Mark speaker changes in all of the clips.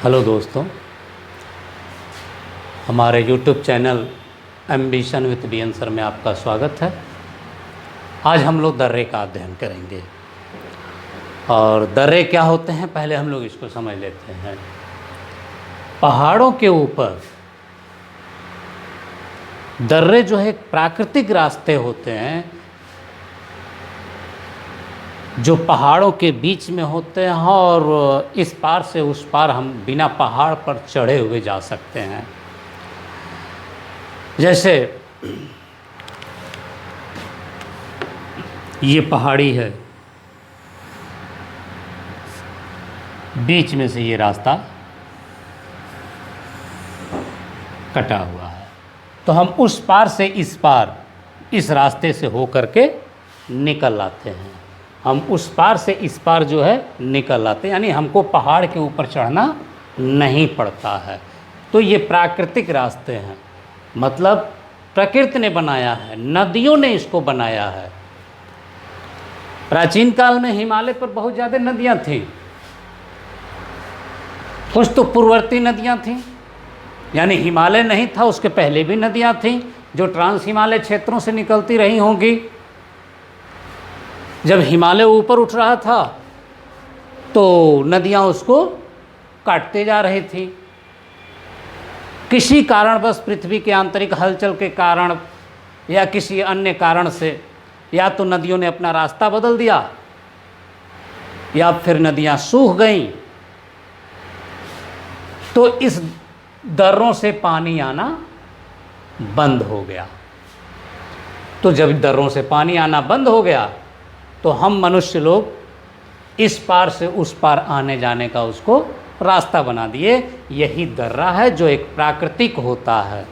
Speaker 1: Hello दोस्तों, हमारे YouTube channel ambition with B answer में आपका स्वागत है। आज हम लोग दर्रे का अध्ययन करेंगे। और दर्रे क्या होते हैं पहले हम लोग इसको समझ लेते हैं। पहाड़ों के ऊपर दर्रे जो है प्राकृतिक रास्ते होते हैं जो पहाड़ों के बीच में होते हैं और इस पार से उस पार हम बिना पहाड़ पर चढ़े हुए जा सकते हैं। जैसे ये पहाड़ी है, बीच में से ये रास्ता कटा हुआ है, तो हम उस पार से इस पार इस रास्ते से होकर के निकल आते हैं। हम उस पार से इस पार जो है निकल आते हैं, यानी हमको पहाड़ के ऊपर चढ़ना नहीं पड़ता है। तो ये प्राकृतिक रास्ते हैं, मतलब प्रकृति ने बनाया है, नदियों ने इसको बनाया है। प्राचीन काल में हिमालय पर बहुत ज़्यादा नदियाँ थीं, कुछ तो पूर्ववर्ती नदियाँ थीं, यानी हिमालय नहीं था उसके पहले भी नदियाँ थीं जो ट्रांस हिमालय क्षेत्रों से निकलती रही होंगी। जब हिमालय ऊपर उठ रहा था तो नदियाँ उसको काटते जा रही थी। किसी कारणवश पृथ्वी के आंतरिक हलचल के कारण या किसी अन्य कारण से या तो नदियों ने अपना रास्ता बदल दिया या फिर नदियाँ सूख गईं, तो इस दर्रों से पानी आना बंद हो गया। तो जब दर्रों से पानी आना बंद हो गया तो हम मनुष्य लोग इस पार से उस पार आने जाने का उसको रास्ता बना दिए। यही दर्रा है जो एक प्राकृतिक होता है।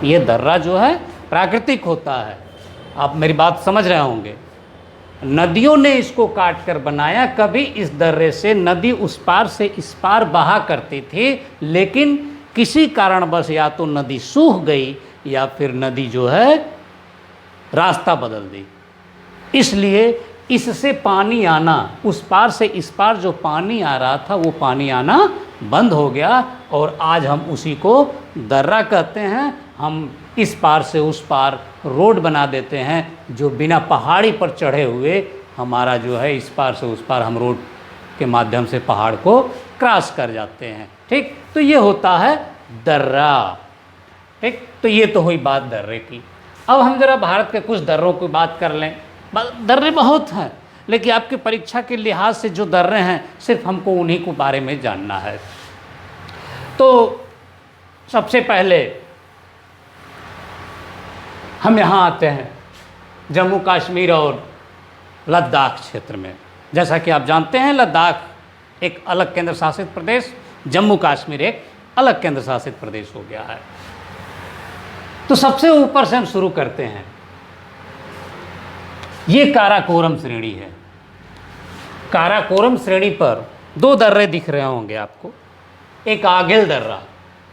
Speaker 1: ये दर्रा जो है प्राकृतिक होता है। आप मेरी बात समझ रहे होंगे। नदियों ने इसको काट कर बनाया। कभी इस दर्रे से नदी उस पार से इस पार बहा करती थी, लेकिन किसी कारणवश या तो नदी सूख गई या फिर नदी जो है रास्ता बदल दी। इसलिए इससे पानी आना, उस पार से इस पार जो पानी आ रहा था वो पानी आना बंद हो गया और आज हम उसी को दर्रा कहते हैं। हम इस पार से उस पार रोड बना देते हैं जो बिना पहाड़ी पर चढ़े हुए हमारा जो है इस पार से उस पार हम रोड के माध्यम से पहाड़ को क्रॉस कर जाते हैं। ठीक, तो ये होता है दर्रा। ठीक, तो ये तो हुई बात दर्रे की। अब हम जरा भारत के कुछ दर्रों की बात कर लें। दर्रे बहुत हैं, लेकिन आपके परीक्षा के लिहाज से जो दर्रे हैं सिर्फ हमको उन्हीं के बारे में जानना है। तो सबसे पहले हम यहाँ आते हैं जम्मू कश्मीर और लद्दाख क्षेत्र में। जैसा कि आप जानते हैं लद्दाख एक अलग केंद्र शासित प्रदेश, जम्मू कश्मीर एक अलग केंद्र शासित प्रदेश हो गया है। तो सबसे ऊपर से हम शुरू करते हैं। ये काराकोरम श्रेणी है। काराकोरम श्रेणी पर दो दर्रे दिख रहे होंगे आपको, एक आगिल दर्रा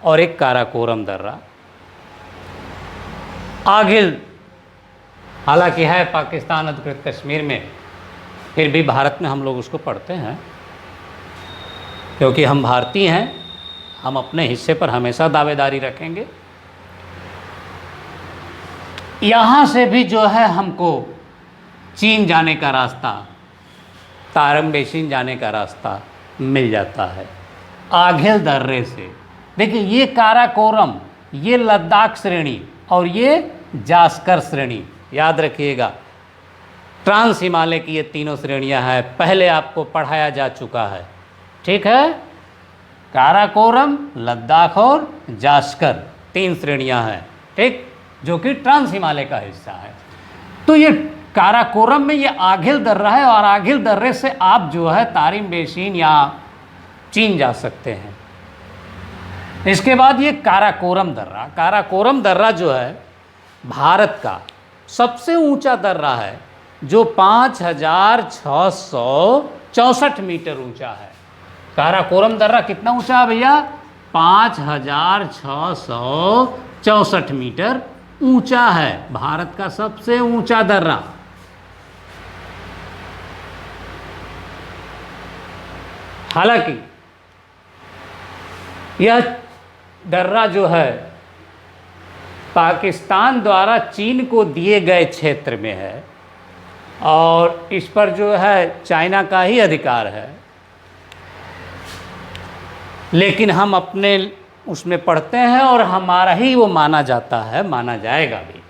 Speaker 1: और एक काराकोरम दर्रा। आगिल हालांकि है पाकिस्तान अधिकृत कश्मीर में, फिर भी भारत में हम लोग उसको पढ़ते हैं क्योंकि हम भारतीय हैं। हम अपने हिस्से पर हमेशा दावेदारी रखेंगे। यहाँ से भी जो है हमको चीन जाने का रास्ता, तारम बेसिन जाने का रास्ता मिल जाता है आगिल दर्रे से। देखिए ये काराकोरम, ये लद्दाख श्रेणी और ये जास्कर श्रेणी, याद रखिएगा। ट्रांस हिमालय की ये तीनों श्रेणियां हैं, पहले आपको पढ़ाया जा चुका है। ठीक है, काराकोरम, लद्दाख और जास्कर तीन श्रेणियां हैं, ठीक, जो कि ट्रांस हिमालय का हिस्सा है। तो ये काराकोरम में ये आगिल दर्रा है और आगिल दर्रे से आप जो है तारिम बेसिन या चीन जा सकते हैं। इसके बाद ये काराकोरम दर्रा, काराकोरम दर्रा जो है भारत का सबसे ऊंचा दर्रा है जो 5,664 मीटर ऊंचा है। काराकोरम दर्रा कितना ऊंचा है भैया? 5,664 मीटर ऊंचा है, भारत का सबसे ऊंचा दर्रा। हालांकि यह दर्रा जो है पाकिस्तान द्वारा चीन को दिए गए क्षेत्र में है और इस पर जो है चाइना का ही अधिकार है, लेकिन हम अपने उसमें पढ़ते हैं और हमारा ही वो माना जाता है, माना जाएगा भी।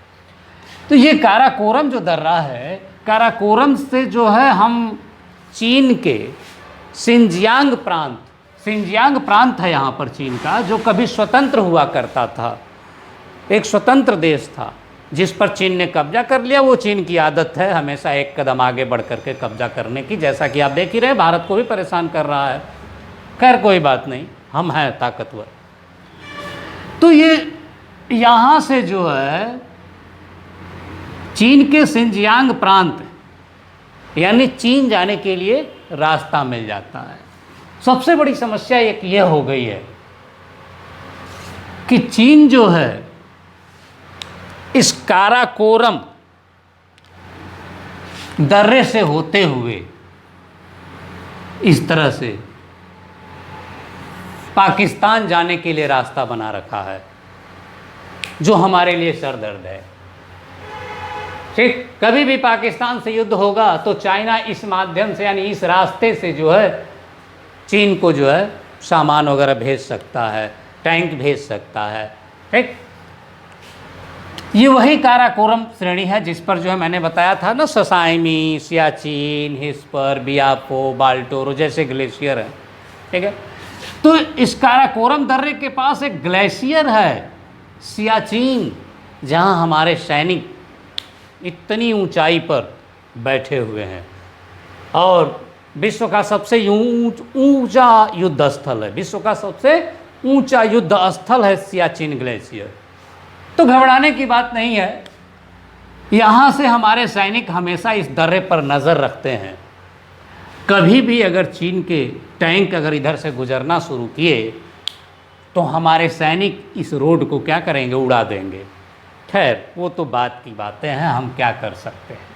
Speaker 1: तो ये काराकोरम जो दर्रा है, काराकोरम से जो है हम चीन के सिंजियांग प्रांत है यहाँ पर चीन का, जो कभी स्वतंत्र हुआ करता था, एक स्वतंत्र देश था जिस पर चीन ने कब्जा कर लिया। वो चीन की आदत है हमेशा एक कदम आगे बढ़ करके कब्जा करने की, जैसा कि आप देख ही रहे, भारत को भी परेशान कर रहा है। खैर कोई बात नहीं, हम हैं ताकतवर। तो ये यहाँ से जो है चीन के सिंजियांग प्रांत यानी चीन जाने के लिए रास्ता मिल जाता है। सबसे बड़ी समस्या एक ये हो गई है कि चीन जो है इस काराकोरम दर्रे से होते हुए इस तरह से पाकिस्तान जाने के लिए रास्ता बना रखा है, जो हमारे लिए सरदर्द है। ठीक, कभी भी पाकिस्तान से युद्ध होगा तो चाइना इस माध्यम से यानी इस रास्ते से जो है चीन को जो है सामान वगैरह भेज सकता है, टैंक भेज सकता है। ठीक, ये वही काराकोरम श्रेणी है जिस पर जो है मैंने बताया था ना, ससाइमी, सियाचिन, हिस्पर, बियापो, बाल्टोरो जैसे ग्लेशियर हैं। ठीक है, तो इस काराकोरम दर्रे के पास एक ग्लेशियर है सियाचिन, जहां हमारे सैनिक इतनी ऊंचाई पर बैठे हुए हैं और विश्व का सबसे ऊंचा युद्ध स्थल है, विश्व का सबसे ऊंचा युद्ध स्थल है सियाचिन ग्लेशियर। तो घबराने की बात नहीं है, यहाँ से हमारे सैनिक हमेशा इस दर्रे पर नज़र रखते हैं। कभी भी अगर चीन के टैंक अगर इधर से गुजरना शुरू किए तो हमारे सैनिक इस रोड को क्या करेंगे, उड़ा देंगे। खैर वो तो बात की बातें हैं, हम क्या कर सकते हैं।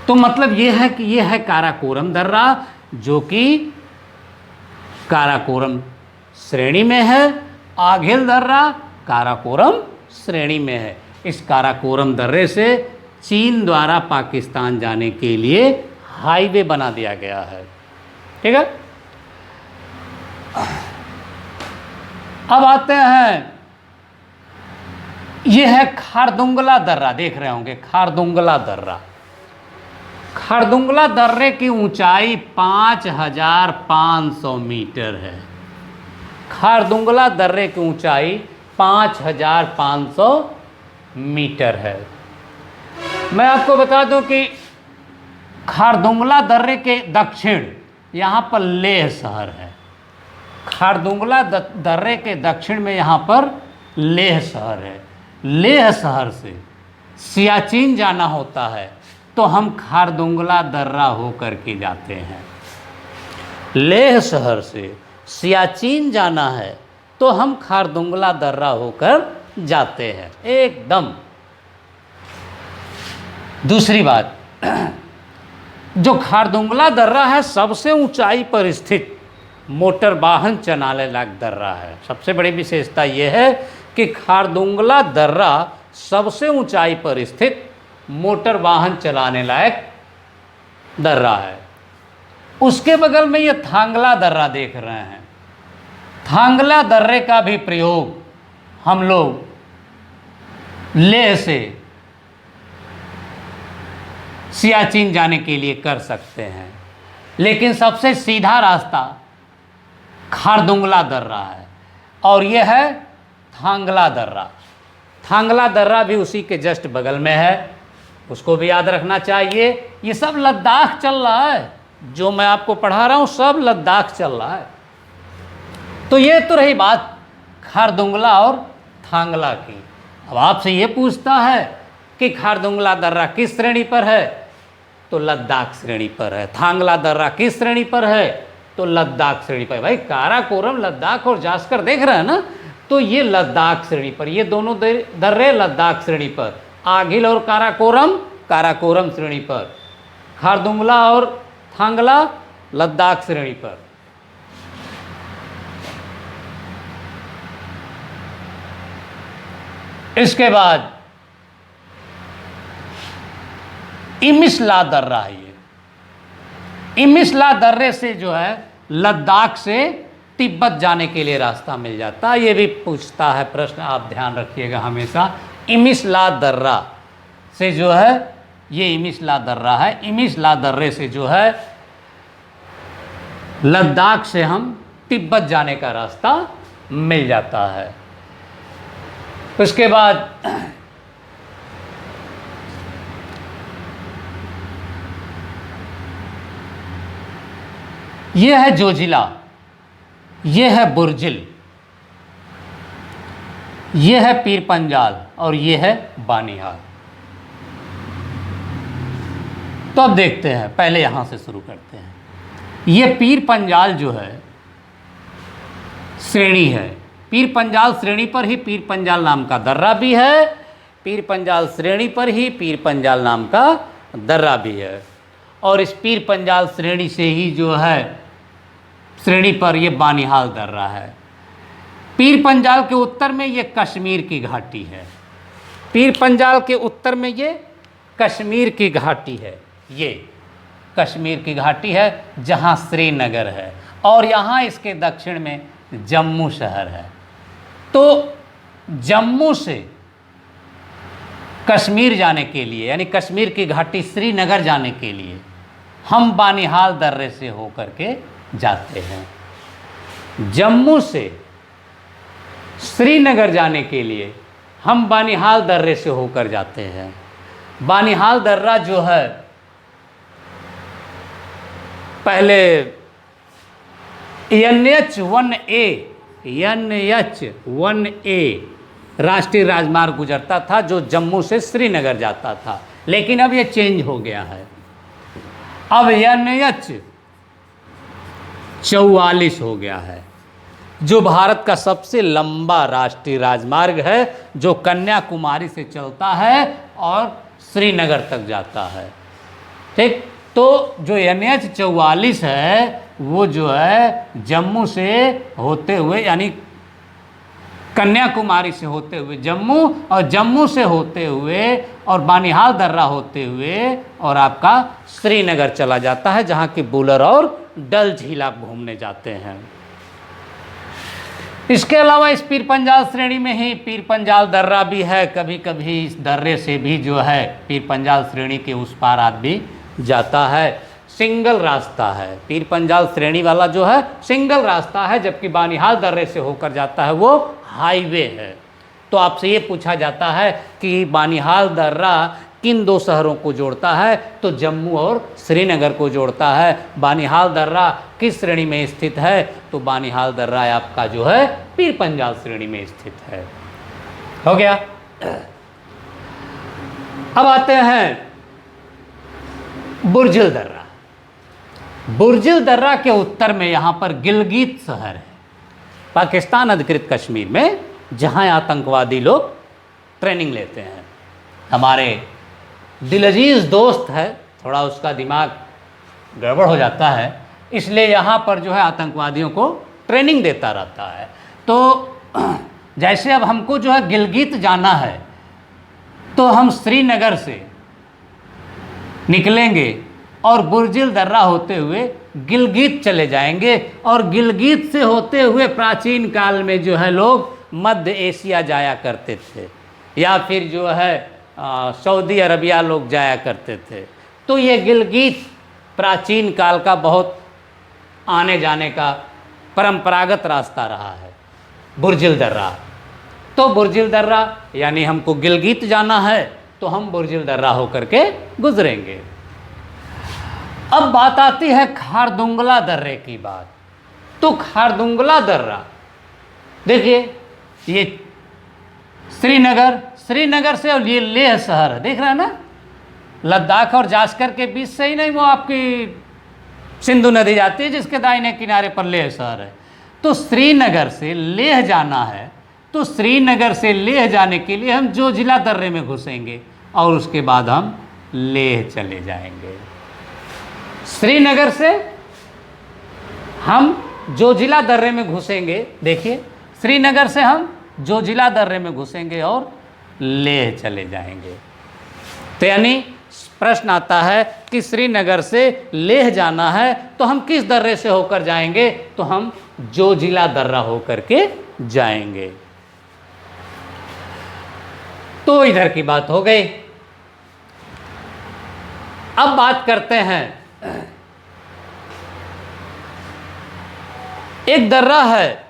Speaker 1: तो मतलब ये है कि ये है काराकोरम दर्रा, जो कि काराकोरम श्रेणी में है। आघिल दर्रा काराकोरम श्रेणी में है। इस काराकोरम दर्रे से चीन द्वारा पाकिस्तान जाने के लिए हाईवे बना दिया गया है। ठीक है, अब आते हैं, ये है खारदुंगला दर्रा, देख रहे होंगे खारदुंगला दर्रा। खारदुंगला दर्रे की ऊंचाई 5500 मीटर है। खारदुंगला दर्रे की ऊंचाई 5500 मीटर है। मैं आपको बता दूं कि खारदुंगला दर्रे के दक्षिण यहाँ पर लेह शहर है। खारदुंगला दर्रे के दक्षिण में यहाँ पर लेह शहर है। लेह शहर से सियाचिन जाना होता है तो हम खारदुंगला दर्रा होकर के जाते हैं। लेह शहर से सियाचिन जाना है तो हम खारदुंगला दर्रा होकर जाते हैं एकदम। दूसरी बात, जो खारदुंगला दर्रा है सबसे ऊंचाई पर स्थित मोटर वाहन चलाने लायक दर्रा है। सबसे बड़ी विशेषता यह है कि खारदुंगला दर्रा सबसे ऊंचाई पर स्थित मोटर वाहन चलाने लायक दर्रा है। उसके बगल में ये थांगला दर्रा देख रहे हैं। थांगला दर्रे का भी प्रयोग हम लोग लेह से सियाचिन जाने के लिए कर सकते हैं, लेकिन सबसे सीधा रास्ता खारदुंगला दर्रा है और यह है थांगला दर्रा। थांगला दर्रा भी उसी के जस्ट बगल में है, उसको भी याद रखना चाहिए। ये सब लद्दाख चल रहा है, जो मैं आपको पढ़ा रहा हूँ सब लद्दाख चल रहा है। तो ये तो रही बात खारदुंगला और थांगला की। अब आपसे ये पूछता है कि खारदुंगला दर्रा किस श्रेणी पर है, तो लद्दाख श्रेणी पर है। थांगला दर्रा किस श्रेणी पर है, तो लद्दाख श्रेणी पर। भाई काराकोरम लद्दाख और जास्कर देख रहे हैं ना, तो ये लद्दाख श्रेणी पर, ये दोनों दर्रे लद्दाख श्रेणी पर। आघिल और काराकोरम काराकोरम श्रेणी पर, खारदुंगला और थांगला लद्दाख श्रेणी पर। इसके बाद इमिसला दर्रा है। ये इमिसला दर्रे से जो है लद्दाख से तिब्बत जाने के लिए रास्ता मिल जाता है। ये भी पूछता है प्रश्न, आप ध्यान रखिएगा हमेशा। इमिसला दर्रा से जो है, ये इमिसला दर्रा है, इमिसला दर्रे से जो है लद्दाख से हम तिब्बत जाने का रास्ता मिल जाता है। उसके बाद यह है जोजिला, यह है बुर्जिल, यह है पीर पंजाल और यह है बानिहाल। तो अब देखते हैं, पहले यहां से शुरू करते हैं। यह पीर पंजाल जो है श्रेणी है। पीर पंजाल श्रेणी पर ही पीर पंजाल नाम का दर्रा भी है, पीर पंजाल श्रेणी पर ही पीर पंजाल नाम का दर्रा भी है। और इस पीर पंजाल श्रेणी से ही जो है, श्रेणी पर ये बानिहाल दर्रा है। पीर पंजाल के उत्तर में ये कश्मीर की घाटी है। पीर पंजाल के उत्तर में ये कश्मीर की घाटी है, ये कश्मीर की घाटी है जहाँ श्रीनगर है, और यहाँ इसके दक्षिण में जम्मू शहर है। तो जम्मू से कश्मीर जाने के लिए, यानी कश्मीर की घाटी श्रीनगर जाने के लिए हम बानिहाल दर्रे से होकर के जाते हैं। जम्मू से श्रीनगर जाने के लिए हम बानिहाल दर्रे से होकर जाते हैं। बानिहाल दर्रा जो है पहले NH-1A राष्ट्रीय राजमार्ग गुजरता था जो जम्मू से श्रीनगर जाता था, लेकिन अब ये चेंज हो गया है। अब NH-44 हो गया है, जो भारत का सबसे लंबा राष्ट्रीय राजमार्ग है, जो कन्याकुमारी से चलता है और श्रीनगर तक जाता है। ठीक, तो जो NH-44 है वो जो है जम्मू से होते हुए, यानी कन्याकुमारी से होते हुए जम्मू, और जम्मू से होते हुए और बानिहाल दर्रा होते हुए और आपका श्रीनगर चला जाता है, जहाँ की बुलर और डल झील आप घूमने जाते हैं। इसके अलावा इस पीर पंजाल श्रेणी में ही पीर पंजाल दर्रा भी है। कभी कभी इस दर्रे से भी जो है पीर पंजाल श्रेणी के उस पार आदमी जाता है। सिंगल रास्ता है, पीर पंजाल श्रेणी वाला जो है सिंगल रास्ता है, जबकि बानिहाल दर्रे से होकर जाता है वो हाईवे है। तो आपसे ये पूछा जाता है कि बानिहाल दर्रा किन दो शहरों को जोड़ता है, तो जम्मू और श्रीनगर को जोड़ता है। बानिहाल दर्रा किस श्रेणी में स्थित है, तो बानिहाल दर्रा आपका जो है पीर पंजाल श्रेणी में स्थित है। हो गया। अब आते हैं बुर्जिल दर्रा। बुर्जिल दर्रा के उत्तर में यहाँ पर गिलगित शहर है, पाकिस्तान अधिकृत कश्मीर में, जहाँ आतंकवादी लोग ट्रेनिंग लेते हैं। हमारे दिलअजीज दोस्त है, थोड़ा उसका दिमाग गड़बड़ हो जाता है, इसलिए यहाँ पर जो है आतंकवादियों को ट्रेनिंग देता रहता है। तो जैसे अब हमको जो है गिलगित जाना है, तो हम श्रीनगर से निकलेंगे और बुर्जिल दर्रा होते हुए गिलगित चले जाएंगे, और गिलगित से होते हुए प्राचीन काल में जो है लोग मध्य एशिया जाया करते थे, या फिर जो है सऊदी अरबिया लोग जाया करते थे। तो ये गिलगित प्राचीन काल का बहुत आने जाने का परंपरागत रास्ता रहा है, बुर्जिल दर्रा। तो बुर्जिल दर्रा यानी हमको गिलगित जाना है, तो हम बुर्जिल दर्रा होकर के गुजरेंगे। अब बात आती है खारदुंगला दर्रे की बात। तो खारदुंगला दर्रा देखिए, ये श्रीनगर से, और ये लेह शहर है, देख रहे हैं ना, लद्दाख और जास्कर के बीच से ही नहीं, वो आपकी सिंधु नदी जाती है जिसके दाहिने किनारे पर लेह शहर है। तो श्रीनगर से लेह जाना है, तो श्रीनगर से लेह जाने के लिए हम जोजिला दर्रे में घुसेंगे और उसके बाद हम लेह चले जाएंगे। श्रीनगर से हम जोजिला दर्रे में घुसेंगे, देखिए श्रीनगर से हम जोजिला दर्रे में घुसेंगे और लेह चले जाएंगे। तो यानी प्रश्न आता है कि श्रीनगर से लेह जाना है तो हम किस दर्रे से होकर जाएंगे, तो हम जोजिला दर्रा होकर के जाएंगे। तो इधर की बात हो गई। अब बात करते हैं, एक दर्रा है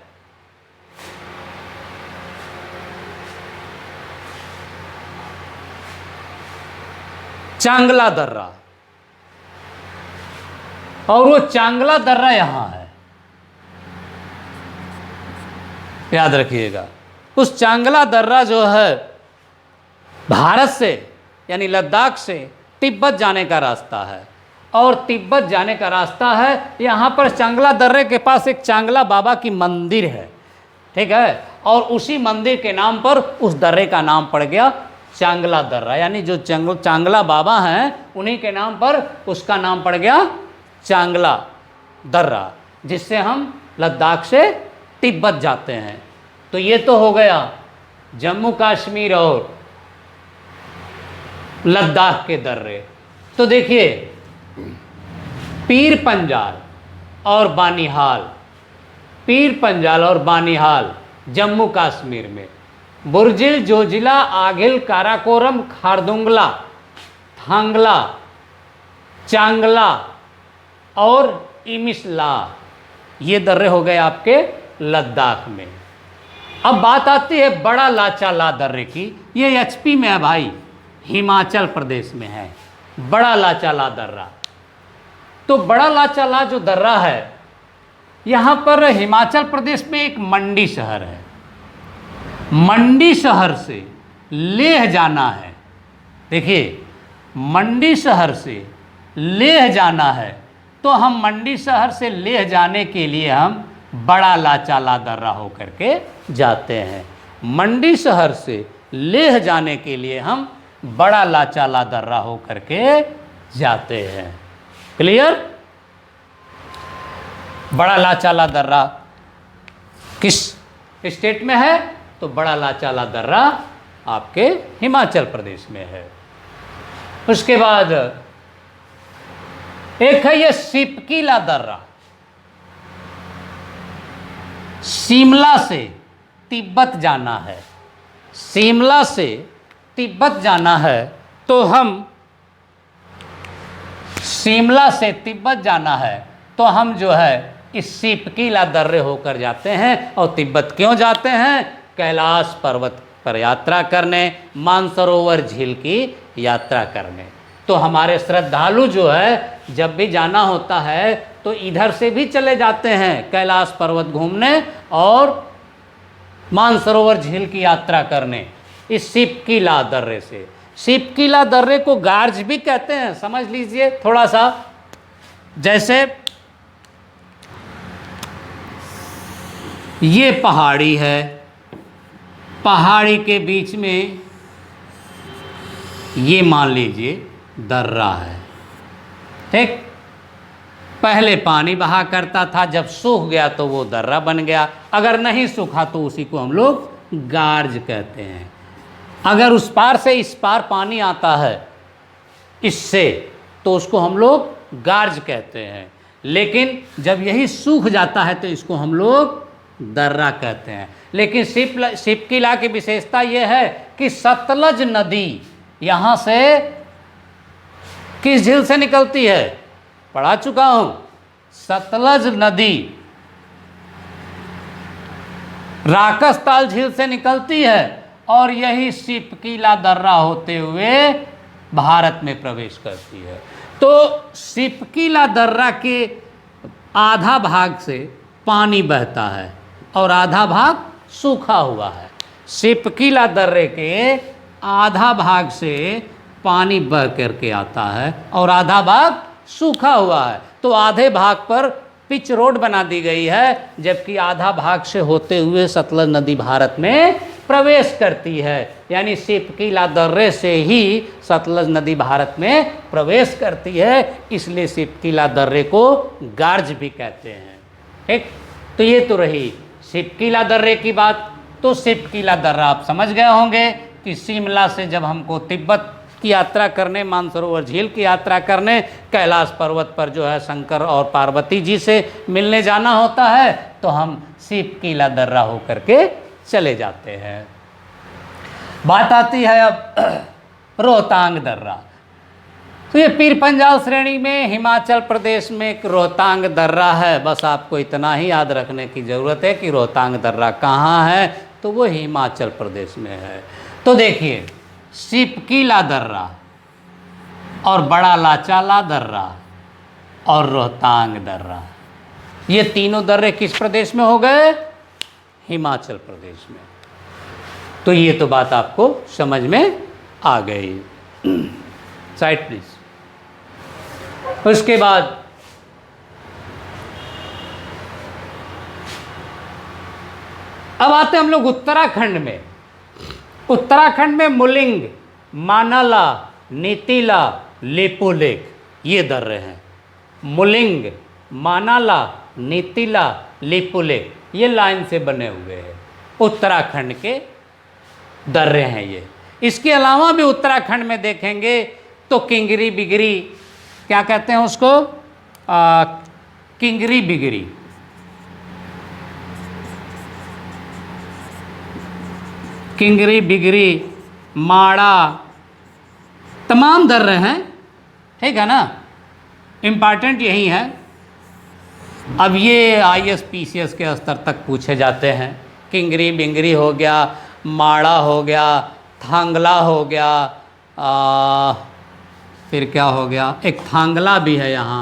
Speaker 1: चांगला दर्रा, और वो चांगला दर्रा यहां है, याद रखिएगा। उस चांगला दर्रा जो है भारत से यानी लद्दाख से तिब्बत जाने का रास्ता है, और तिब्बत जाने का रास्ता है। यहाँ पर चांगला दर्रे के पास एक चांगला बाबा की मंदिर है, ठीक है, और उसी मंदिर के नाम पर उस दर्रे का नाम पड़ गया चांगला दर्रा, यानी जो चांगला बाबा हैं उन्हीं के नाम पर उसका नाम पड़ गया चांगला दर्रा, जिससे हम लद्दाख से तिब्बत जाते हैं। तो ये तो हो गया जम्मू कश्मीर और लद्दाख के दर्रे। तो देखिए पीर पंजाल और बानिहाल, पीर पंजाल और बानिहाल जम्मू कश्मीर में, बुर्जिल, जोजिला, आगिल, काराकोरम, खारदुंगला, थांगला, चांगला और इमिसला, ये दर्रे हो गए आपके लद्दाख में। अब बात आती है बड़ा लाचा ला दर्रे की। ये एचपी में है भाई, हिमाचल प्रदेश में है बड़ा लाचा ला दर्रा। तो बड़ा लाचा ला जो दर्रा है, यहाँ पर हिमाचल प्रदेश में एक मंडी शहर है, मंडी शहर से लेह जाना है। देखिए मंडी शहर से लेह जाना है, तो हम मंडी शहर से लेह जाने के लिए हम बड़ा लाचा ला दर्रा होकर के जाते हैं। मंडी शहर से लेह जाने के लिए हम बड़ा लाचा ला दर्रा होकर के जाते हैं। क्लियर? बड़ा लाचा ला दर्रा किस स्टेट में है, तो बड़ा लाचा ला दर्रा आपके हिमाचल प्रदेश में है। उसके बाद एक है ये सिपकीला दर्रा, शिमला से तिब्बत जाना है, शिमला से तिब्बत जाना है, तो हम शिमला से तिब्बत जाना है तो हम जो है इस सिपकीला दर्रे होकर जाते हैं। और तिब्बत क्यों जाते हैं? कैलाश पर्वत पर यात्रा करने, मानसरोवर झील की यात्रा करने। तो हमारे श्रद्धालु जो है जब भी जाना होता है तो इधर से भी चले जाते हैं कैलाश पर्वत घूमने और मानसरोवर झील की यात्रा करने, इस सिपकीला दर्रे से। सिपकीला दर्रे को गार्ज भी कहते हैं, समझ लीजिए थोड़ा सा। जैसे ये पहाड़ी है, पहाड़ी के बीच में ये मान लीजिए दर्रा है, ठीक। पहले पानी बहा करता था, जब सूख गया तो वो दर्रा बन गया। अगर नहीं सूखा तो उसी को हम लोग गार्ज कहते हैं। अगर उस पार से इस पार पानी आता है इससे, तो उसको हम लोग गार्ज कहते हैं। लेकिन जब यही सूख जाता है तो इसको हम लोग दर्रा कहते हैं। लेकिन सिपकीला की विशेषता यह है कि सतलज नदी यहाँ से किस झील से निकलती है, पढ़ा चुका हूँ, सतलज नदी राकसताल झील से निकलती है और यही सिपकीला दर्रा होते हुए भारत में प्रवेश करती है। तो सिपकीला दर्रा के आधा भाग से पानी बहता है और आधा भाग सूखा हुआ है। सिपकीला दर्रे के आधा भाग से पानी बह करके आता है और आधा भाग सूखा हुआ है। तो आधे भाग पर पिच रोड बना दी गई है, जबकि आधा भाग से होते हुए सतलज नदी भारत में प्रवेश करती है। यानी सिपकीला दर्रे से ही सतलज नदी भारत में प्रवेश करती है, इसलिए सिपकीला दर्रे को गार्ज भी कहते हैं, ठीक। तो ये तो रही सिपकीला दर्रे की बात। तो सिपकीला दर्रा आप समझ गए होंगे कि शिमला से जब हमको तिब्बत की यात्रा करने, मानसरोवर झील की यात्रा करने, कैलाश पर्वत पर जो है शंकर और पार्वती जी से मिलने जाना होता है, तो हम सिपकीला दर्रा होकर के चले जाते हैं। बात आती है अब रोहतांग दर्रा। तो ये पीर पंजाल श्रेणी में हिमाचल प्रदेश में एक रोहतांग दर्रा है। बस आपको इतना ही याद रखने की ज़रूरत है कि रोहतांग दर्रा कहाँ है, तो वो हिमाचल प्रदेश में है। तो देखिए, सिपकीला दर्रा और बड़ा लाचाला दर्रा और रोहतांग दर्रा, ये तीनों दर्रे किस प्रदेश में हो गए? हिमाचल प्रदेश में। तो ये तो बात आपको समझ में आ गई। Side please. उसके बाद अब आते हम लोग उत्तराखंड में। उत्तराखंड में मुलिंग, मानाला, नीतिला, लिपुलेख, ये दर्रे हैं। मुलिंग, मानाला, नीतिला, लिपुलेख, ये लाइन से बने हुए हैं, उत्तराखंड के दर्रे हैं ये। इसके अलावा भी उत्तराखंड में देखेंगे तो किंगरी बिगरी, क्या कहते हैं उसको, किंगरी बिगरी, किंगरी बिगरी, माड़ा, तमाम दर्रे हैं, ठीक है ना। इम्पॉर्टेंट यही है। अब ये ISPCS के स्तर तक पूछे जाते हैं। किंगरी बिंगरी हो गया, माड़ा हो गया, थांगला हो गया, फिर क्या हो गया, एक थांगला भी है यहाँ,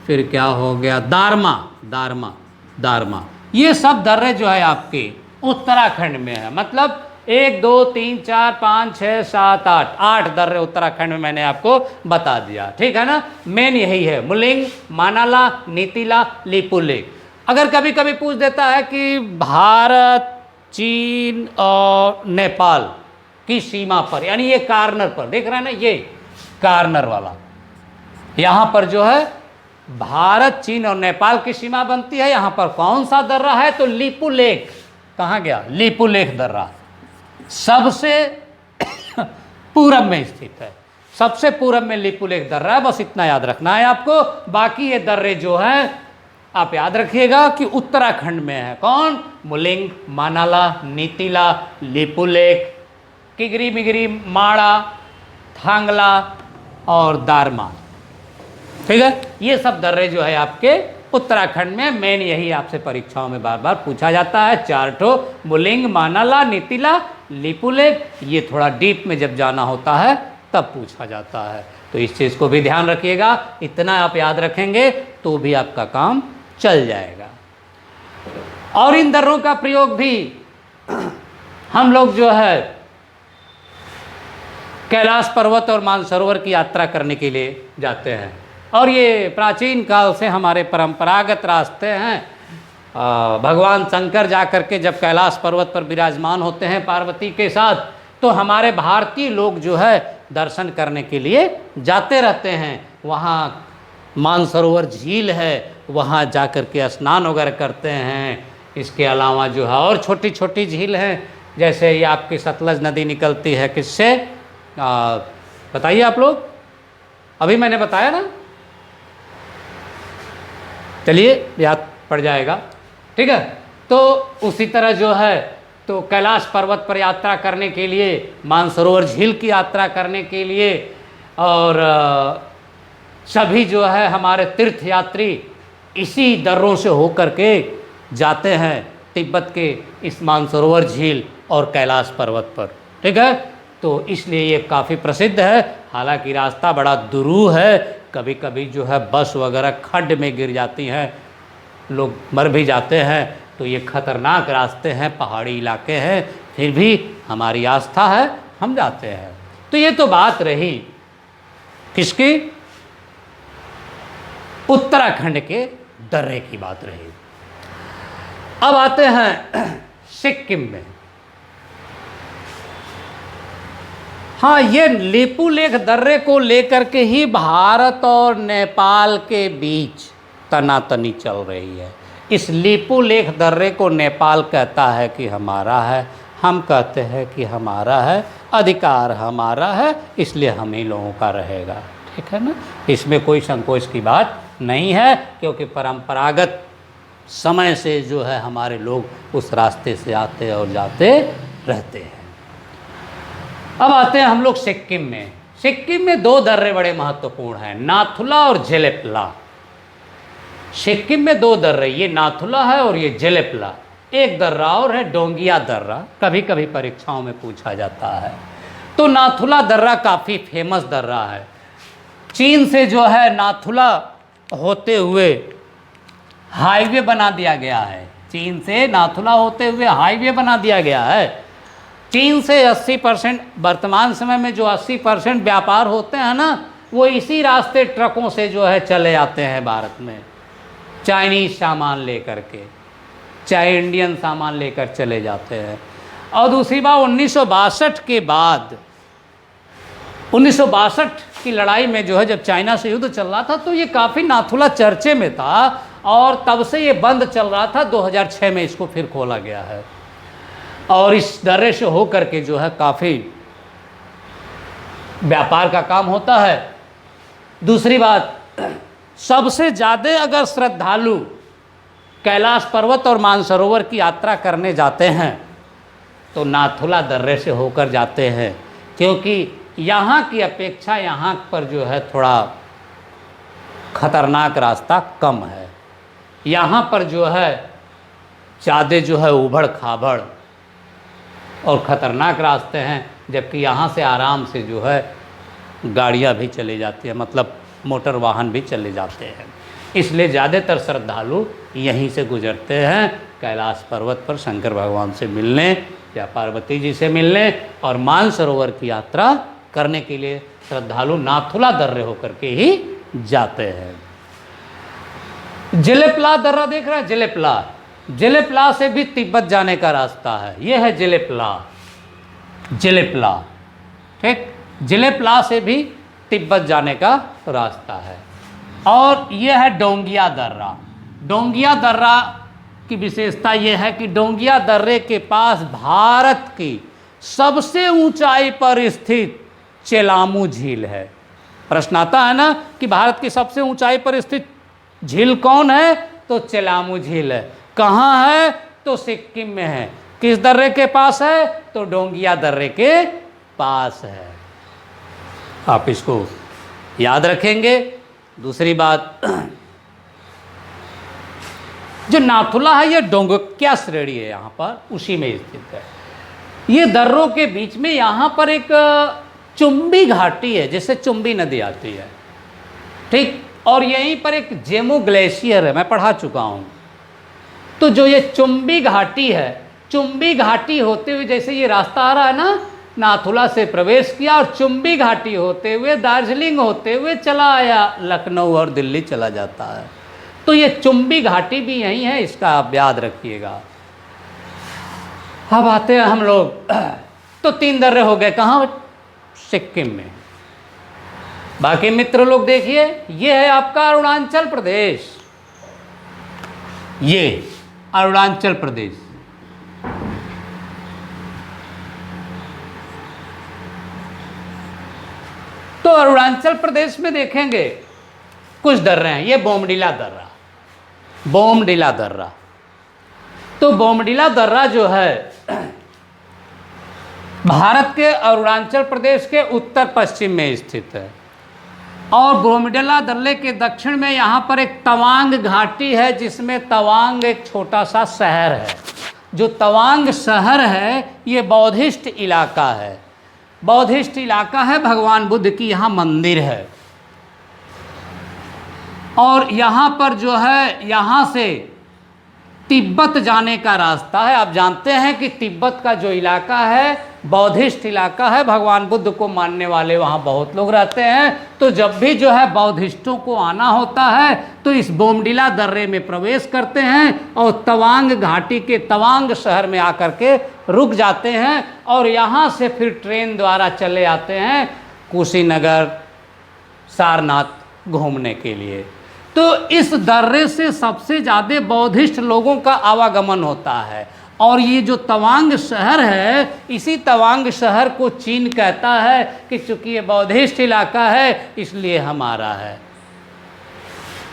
Speaker 1: फिर क्या हो गया, दारमा, दारमा, दारमा, ये सब दर्रे जो है आपके उत्तराखंड में है। मतलब 1 2 3 4 5 6 7 8 दर्रे उत्तराखंड में मैंने आपको बता दिया, ठीक है ना। मेन यही है, मुलिंग, मानाला, नीतिला, लिपुलेख। अगर कभी कभी पूछ देता है कि भारत, चीन और नेपाल की सीमा पर, यानी ये कार्नर पर, देख रहे हैं ना, ये कार्नर वाला, यहाँ पर जो है भारत, चीन और नेपाल की सीमा बनती है। यहाँ पर कौन सा दर्रा है, तो लिपुलेख। कहाँ गया? लिपुलेख दर्रा सबसे पूरब में स्थित है, सबसे पूरब में लिपुलेख दर्रा है। बस इतना याद रखना है आपको। बाकी ये दर्रे जो हैं आप याद रखिएगा कि उत्तराखंड में है। कौन? मुलिंग, मानाला, नीतिला, लिपुलेख, किगरी बिगरी, माड़ा, थांगला और दारमा, ठीक है। ये सब दर्रे जो है आपके उत्तराखंड में। मेन यही आपसे परीक्षाओं में बार बार पूछा जाता है। 4 ठो, मुलिंग, मानाला, नीतिला, लिपुलेख। ये थोड़ा डीप में जब जाना होता है तब पूछा जाता है, तो इस चीज़ को भी ध्यान रखिएगा। इतना आप याद रखेंगे तो भी आपका काम चल जाएगा। और इन दर्रों का प्रयोग भी हम लोग जो है कैलाश पर्वत और मानसरोवर की यात्रा करने के लिए जाते हैं। और ये प्राचीन काल से हमारे परंपरागत रास्ते हैं। भगवान शंकर जा कर के जब कैलाश पर्वत पर विराजमान होते हैं पार्वती के साथ, तो हमारे भारतीय लोग जो है दर्शन करने के लिए जाते रहते हैं। वहाँ मानसरोवर झील है, वहाँ जा कर के स्नान वगैरह करते हैं। इसके अलावा जो है और छोटी छोटी झील हैं, जैसे ये आपकी सतलज नदी निकलती है, किससे बताइए आप लोग, अभी मैंने बताया ना, चलिए याद पड़ जाएगा, ठीक है। तो उसी तरह जो है तो कैलाश पर्वत पर यात्रा करने के लिए, मानसरोवर झील की यात्रा करने के लिए, और सभी जो है हमारे तीर्थ यात्री इसी दर्रों से होकर के जाते हैं तिब्बत के इस मानसरोवर झील और कैलाश पर्वत पर, ठीक है। तो इसलिए ये काफ़ी प्रसिद्ध है। हालांकि रास्ता बड़ा दुरूह है, कभी कभी जो है बस वगैरह खड्ड में गिर जाती हैं, लोग मर भी जाते हैं। तो ये खतरनाक रास्ते हैं, पहाड़ी इलाके हैं, फिर भी हमारी आस्था है, हम जाते हैं। तो ये तो बात रही किसकी? उत्तराखंड के दर्रे की बात रही। अब आते हैं सिक्किम में। हाँ, ये लिपुलेख दर्रे को लेकर के ही भारत और नेपाल के बीच तनातनी चल रही है। इस लिपुलेख दर्रे को नेपाल कहता है कि हमारा है, हम कहते हैं कि हमारा है, अधिकार हमारा है, इसलिए हम ही लोगों का रहेगा। ठीक है ना, इसमें कोई संकोच की बात नहीं है, क्योंकि परंपरागत समय से जो है हमारे लोग उस रास्ते से आते और जाते रहते हैं। अब आते हैं हम लोग सिक्किम में। सिक्किम में दो दर्रे बड़े महत्वपूर्ण हैं, नाथुला और जेलेपला। सिक्किम में दो दर्रे, ये नाथुला है और ये जेलेपला। एक दर्रा और है डोंगिया दर्रा, कभी कभी परीक्षाओं में पूछा जाता है। तो नाथुला दर्रा काफ़ी फेमस दर्रा है। चीन से जो है नाथुला होते हुए हाईवे बना दिया गया है। चीन से नाथुला होते हुए हाईवे बना दिया गया है। चीन से 80% वर्तमान समय में जो 80% व्यापार होते हैं ना, वो इसी रास्ते ट्रकों से जो है चले आते हैं भारत में, चाइनीज़ सामान लेकर के, चाहे इंडियन सामान लेकर चले जाते हैं। और दूसरी बात, 1962 के बाद 1962 की लड़ाई में जो है, जब चाइना से युद्ध चल रहा था, तो ये काफ़ी नाथुला चर्चे में था और तब से ये बंद चल रहा था। 2006 में इसको फिर खोला गया है और इस दर्रे से होकर के जो है काफ़ी व्यापार का काम होता है। दूसरी बात, सबसे ज़्यादा अगर श्रद्धालु कैलाश पर्वत और मानसरोवर की यात्रा करने जाते हैं तो नाथुला दर्रे से होकर जाते हैं, क्योंकि यहाँ की अपेक्षा यहाँ पर जो है थोड़ा खतरनाक रास्ता कम है। यहाँ पर जो है ज़्यादा जो है उबड़ खाबड़ और ख़तरनाक रास्ते हैं, जबकि यहाँ से आराम से जो है गाड़ियाँ भी चली जाती है, मतलब मोटर वाहन भी चले जाते हैं। इसलिए ज़्यादातर श्रद्धालु यहीं से गुजरते हैं कैलाश पर्वत पर शंकर भगवान से मिलने या पार्वती जी से मिलने, और मानसरोवर की यात्रा करने के लिए श्रद्धालु नाथुला दर्रे होकर के ही जाते हैं। जेलेपला दर्रा देख रहा है, जेलेपला, जेलेपला से भी तिब्बत जाने का रास्ता है। यह है जेलेपला, जेलेपला, ठीक, जेलेपला से भी तिब्बत जाने का रास्ता है। और यह है डोंगिया दर्रा। डोंगिया दर्रा की विशेषता यह है कि डोंगिया दर्रे के पास भारत की सबसे ऊंचाई पर स्थित चेलामू झील है। प्रश्न आता है ना कि भारत की सबसे ऊंचाई पर स्थित झील कौन है, तो चेलामू झील है। कहाँ है, तो सिक्किम में है। किस दर्रे के पास है, तो डोंगिया दर्रे के पास है। आप इसको याद रखेंगे। दूसरी बात, जो नाथुला है ये डोंगिया श्रेणी है, यहाँ पर उसी में स्थित है। ये दर्रों के बीच में यहाँ पर एक चुंबी घाटी है, जिससे चुंबी नदी आती है, ठीक, और यहीं पर एक जेमू ग्लेशियर है, मैं पढ़ा चुका हूँ। तो जो ये चुंबी घाटी है, चुंबी घाटी होते हुए जैसे ये रास्ता आ रहा है ना, नाथुला से प्रवेश किया और चुंबी घाटी होते हुए दार्जिलिंग होते हुए चला आया, लखनऊ और दिल्ली चला जाता है। तो ये चुंबी घाटी भी यहीं है, इसका आप याद रखिएगा। अब आते हैं हम लोग, तो 3 दर्रे हो गए, कहाँ, सिक्किम में। बाकी मित्र लोग देखिए, ये है आपका अरुणाचल प्रदेश, ये अरुणाचल प्रदेश। तो अरुणाचल प्रदेश में देखेंगे कुछ दर्रे हैं। ये बोमडिला दर्रा, बोमडिला दर्रा। तो बोमडिला दर्रा जो है भारत के अरुणाचल प्रदेश के उत्तर पश्चिम में स्थित है। और बोमडिला दर्रे के दक्षिण में यहाँ पर एक तवांग घाटी है, जिसमें तवांग एक छोटा सा शहर है। जो तवांग शहर है ये बौद्धिस्ट इलाका है, बौद्धिस्ट इलाका है। भगवान बुद्ध की यहाँ मंदिर है। और यहाँ पर जो है, यहाँ से तिब्बत जाने का रास्ता है। आप जानते हैं कि तिब्बत का जो इलाका है बौद्धिस्ट इलाका है, भगवान बुद्ध को मानने वाले वहाँ बहुत लोग रहते हैं। तो जब भी जो है बौद्धिस्टों को आना होता है तो इस बोमडिला दर्रे में प्रवेश करते हैं और तवांग घाटी के तवांग शहर में आकर के रुक जाते हैं, और यहाँ से फिर ट्रेन द्वारा चले आते हैं कुशीनगर, सारनाथ घूमने के लिए। तो इस दर्रे से सबसे ज़्यादा बौद्धिस्ट लोगों का आवागमन होता है। और ये जो तवांग शहर है, इसी तवांग शहर को चीन कहता है कि चूंकि ये बौद्धिस्ट इलाका है इसलिए हमारा है।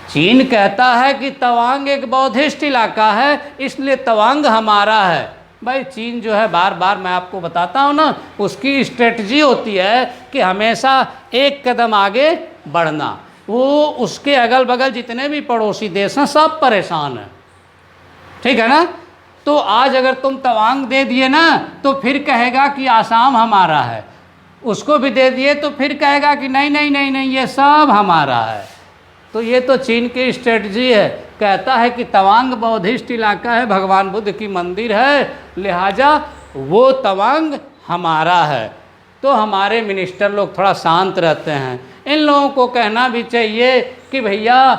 Speaker 1: चीन कहता है कि तवांग एक बौद्धिस्ट इलाका है इसलिए तवांग हमारा है। भाई चीन जो है, बार बार मैं आपको बताता हूँ ना, उसकी स्ट्रेटजी होती है कि हमेशा एक कदम आगे बढ़ना। वो उसके अगल बगल जितने भी पड़ोसी देश हैं सब परेशान हैं, ठीक है ना। तो आज अगर तुम तवांग दे दिए ना तो फिर कहेगा कि आसाम हमारा है, उसको भी दे दिए तो फिर कहेगा कि नहीं नहीं नहीं नहीं ये सब हमारा है। तो ये तो चीन की स्ट्रेटजी है। कहता है कि तवांग बौद्धिस्ट इलाका है, भगवान बुद्ध की मंदिर है, लिहाजा वो तवांग हमारा है। तो हमारे मिनिस्टर लोग थोड़ा शांत रहते हैं। इन लोगों को कहना भी चाहिए कि भैया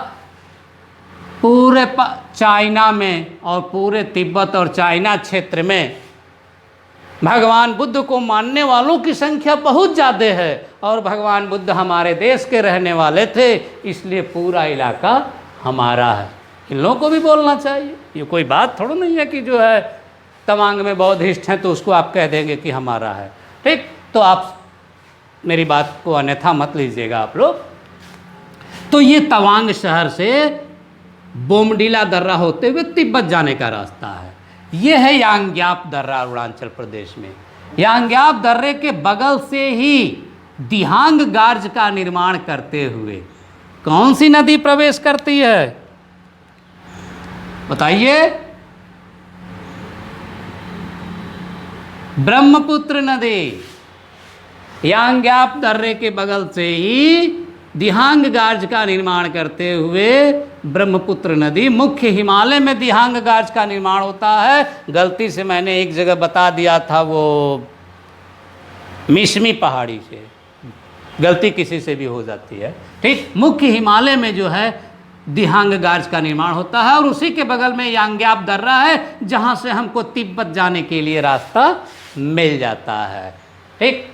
Speaker 1: पूरे चाइना में और पूरे तिब्बत और चाइना क्षेत्र में भगवान बुद्ध को मानने वालों की संख्या बहुत ज़्यादा है और भगवान बुद्ध हमारे देश के रहने वाले थे, इसलिए पूरा इलाका हमारा है। इन लोगों को भी बोलना चाहिए। ये कोई बात थोड़ा नहीं है कि जो है तवांग में बौद्धिस्ट हैं तो उसको आप कह देंगे कि हमारा है, ठीक। तो आप मेरी बात को अन्यथा मत लीजिएगा आप लोग। तो ये तवांग शहर से बोमडीला दर्रा होते हुए तिब्बत जाने का रास्ता है। ये है यांग्याप दर्रा अरुणाचल प्रदेश में। यांग्याप दर्रे के बगल से ही दिहांग गार्ज का निर्माण करते हुए कौन सी नदी प्रवेश करती है बताइए? ब्रह्मपुत्र नदी। यांग्याप दर्रे के बगल से ही दिहांग गार्ज का निर्माण करते हुए ब्रह्मपुत्र नदी, मुख्य हिमालय में दिहांग गार्ज का निर्माण होता है। गलती से मैंने एक जगह बता दिया था, वो मिशमी पहाड़ी से, गलती किसी से भी हो जाती है, ठीक। मुख्य हिमालय में जो है दिहांग गार्ज का निर्माण होता है और उसी के बगल में यांग्याप दर्रा है जहाँ से हमको तिब्बत जाने के लिए रास्ता मिल जाता है, ठीक।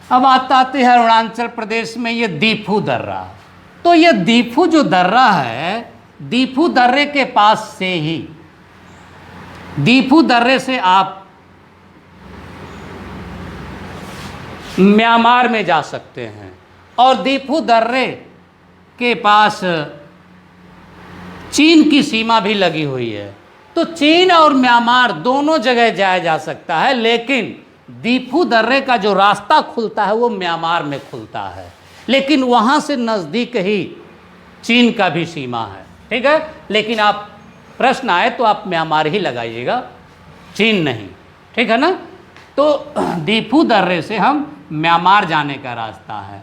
Speaker 1: अब आते हैं अरुणाचल प्रदेश में ये दीफू दर्रा। तो ये दीफू जो दर्रा है, दीफू दर्रे के पास से ही, दीफू दर्रे से आप म्यांमार में जा सकते हैं और दीफू दर्रे के पास चीन की सीमा भी लगी हुई है। तो चीन और म्यांमार दोनों जगह जाया जा सकता है, लेकिन दीफू दर्रे का जो रास्ता खुलता है वो म्यांमार में खुलता है, लेकिन वहाँ से नज़दीक ही चीन का भी सीमा है, ठीक है। लेकिन आप प्रश्न आए तो आप म्यांमार ही लगाइएगा, चीन नहीं, ठीक है ना। तो दीफू दर्रे से हम म्यांमार जाने का रास्ता है।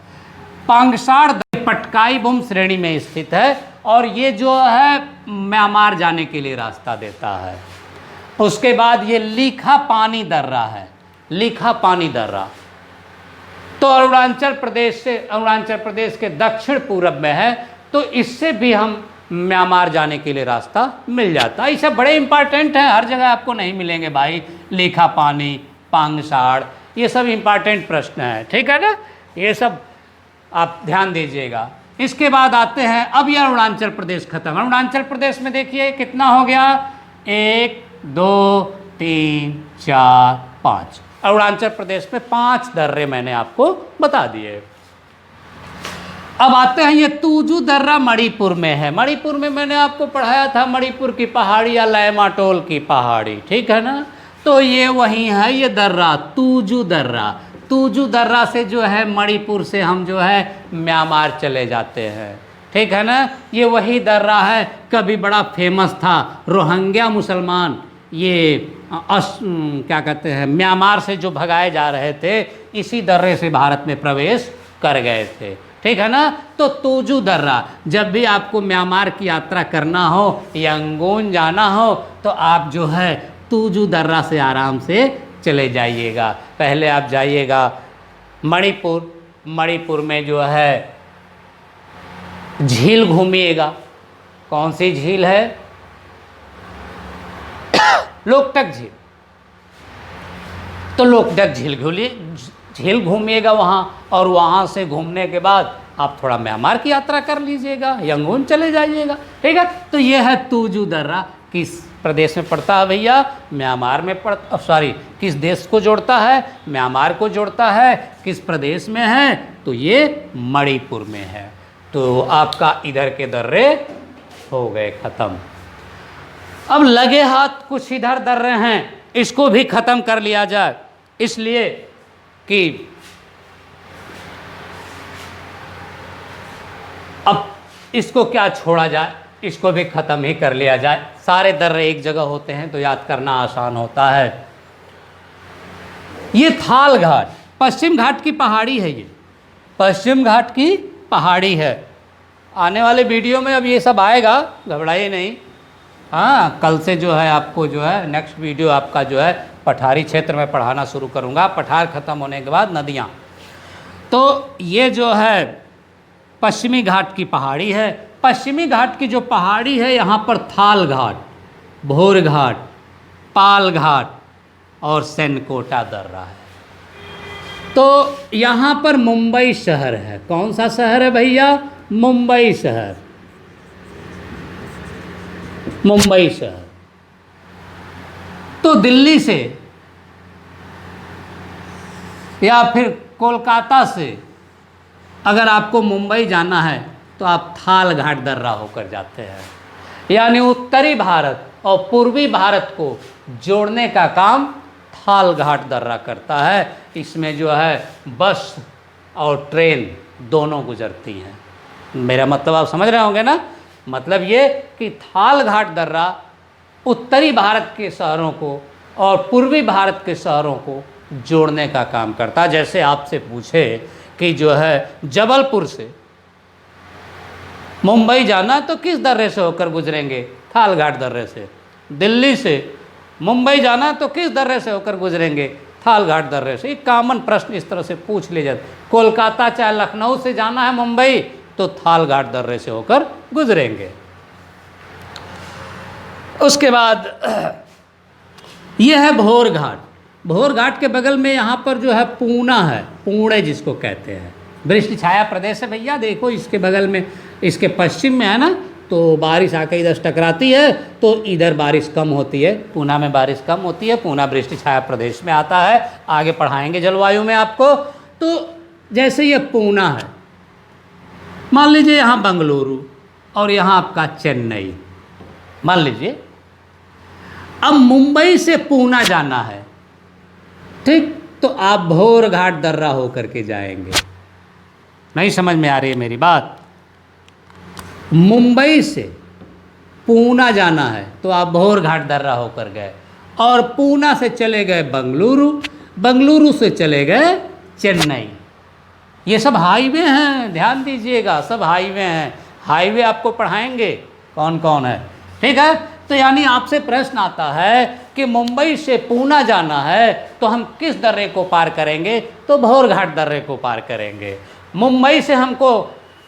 Speaker 1: पांगसार पटकाई बुम श्रेणी में स्थित है और ये जो है म्यांमार जाने के लिए रास्ता देता है। उसके बाद ये लीखा पानी दर्रा है, लीखा पानी दर्रा। तो अरुणाचल प्रदेश के दक्षिण पूर्व में है, तो इससे भी हम म्यांमार जाने के लिए रास्ता मिल जाता है। ये सब बड़े इंपॉर्टेंट हैं, हर जगह आपको नहीं मिलेंगे भाई। लीखा पानी, पांगसाड़, ये सब इंपॉर्टेंट प्रश्न हैं, ठीक है ना। ये सब आप ध्यान दीजिएगा। इसके बाद आते हैं, अब यह अरुणाचल प्रदेश खत्म। अरुणाचल प्रदेश में देखिए कितना हो गया, 1 2 3 4 5। अरुणाचल प्रदेश में 5 दर्रे मैंने आपको बता दिए। अब आते हैं, ये तूजू दर्रा मणिपुर में है। मणिपुर में मैंने आपको पढ़ाया था, मणिपुर की पहाड़ी या लैमाटोल की पहाड़ी, ठीक है ना। तो ये वही है, ये दर्रा तूजू दर्रा। तूजू दर्रा से जो है मणिपुर से हम जो है म्यांमार चले जाते हैं, ठीक है ना। ये वही दर्रा है, कभी बड़ा फेमस था। रोहिंग्या मुसलमान ये क्या कहते हैं, म्यांमार से जो भगाए जा रहे थे, इसी दर्रे से भारत में प्रवेश कर गए थे, ठीक है ना। तो तूजू दर्रा, जब भी आपको म्यांमार की यात्रा करना हो, यंगून जाना हो, तो आप जो है तूजू दर्रा से आराम से चले जाइएगा। पहले आप जाइएगा मणिपुर, मणिपुर में जो है झील घूमिएगा। कौन सी झील है? लोकटक झील। तो लोकटक झील घूमिएगा वहाँ, और वहाँ से घूमने के बाद आप थोड़ा म्यांमार की यात्रा कर लीजिएगा, यंगून चले जाइएगा, ठीक है। तो ये है तूजू दर्रा, किस प्रदेश में पड़ता है भैया? म्यांमार में पड़ता, सॉरी, किस देश को जोड़ता है? म्यांमार को जोड़ता है। किस प्रदेश में है? तो ये मणिपुर में है। तो आपका इधर के दर्रे हो गए ख़त्म। अब लगे हाथ कुछ इधर दर्रे हैं, इसको भी ख़त्म कर लिया जाए, इसलिए कि अब इसको क्या छोड़ा जाए, इसको भी ख़त्म ही कर लिया जाए। सारे दर्रे एक जगह होते हैं तो याद करना आसान होता है। ये थाल घाट, पश्चिम घाट की पहाड़ी है, ये पश्चिम घाट की पहाड़ी है। आने वाले वीडियो में अब ये सब आएगा, घबराइए नहीं। हाँ, कल से जो है आपको जो है नेक्स्ट वीडियो आपका जो है पठारी क्षेत्र में पढ़ाना शुरू करूँगा। पठार ख़त्म होने के बाद नदियाँ। तो ये जो है पश्चिमी घाट की पहाड़ी है। पश्चिमी घाट की जो पहाड़ी है, यहाँ पर थाल घाट, भोर घाट, पाल घाट और सेनकोटा दर्रा है। तो यहाँ पर मुंबई शहर है। कौन सा शहर है भैया? मुंबई शहर, मुंबई शहर। तो दिल्ली से या फिर कोलकाता से अगर आपको मुंबई जाना है तो आप थाल घाट दर्रा होकर जाते हैं। यानी उत्तरी भारत और पूर्वी भारत को जोड़ने का काम थाल घाट दर्रा करता है। इसमें जो है बस और ट्रेन दोनों गुजरती हैं। मेरा मतलब आप समझ रहे होंगे ना? मतलब ये कि थाल घाट दर्रा उत्तरी भारत के शहरों को और पूर्वी भारत के शहरों को जोड़ने का काम करता है। जैसे आपसे पूछे कि जो है जबलपुर से मुंबई जाना तो किस दर्रे से होकर गुजरेंगे? थाल घाट दर्रे से। दिल्ली से मुंबई जाना तो किस दर्रे से होकर गुजरेंगे? थाल घाट दर्रे से। एक कॉमन प्रश्न इस तरह से पूछ लिया जाता। कोलकाता चाहे लखनऊ से जाना है मुंबई तो थाल घाट दर्रे से होकर गुजरेंगे। उसके बाद यह है भोर घाट। भोर घाट के बगल में यहाँ पर जो है पूना है, पुणे जिसको कहते हैं। वृष्टि छाया प्रदेश है भैया। देखो इसके बगल में, इसके पश्चिम में है ना, तो बारिश आकर इधर टकराती है तो इधर बारिश कम होती है। पूना में बारिश कम होती है। पूना वृष्टि छाया प्रदेश में आता है। आगे पढ़ाएंगे जलवायु में आपको। तो जैसे ये पूना है, मान लीजिए यहाँ बेंगलुरु और यहाँ आपका चेन्नई, मान लीजिए। अब मुंबई से पूना जाना है, ठीक, तो आप भोर घाट दर्रा होकर के जाएंगे। नहीं समझ में आ रही है मेरी बात? मुंबई से पूना जाना है तो आप भोर घाट दर्रा होकर गए, और पूना से चले गए बेंगलुरु, बेंगलुरु से चले गए चेन्नई। ये सब हाईवे हैं, ध्यान दीजिएगा, सब हाईवे हैं। हाईवे आपको पढ़ाएंगे कौन कौन है, ठीक है। तो यानी आपसे प्रश्न आता है कि मुंबई से पूना जाना है तो हम किस दर्रे को पार करेंगे? तो भोर घाट दर्रे को पार करेंगे। मुंबई से हमको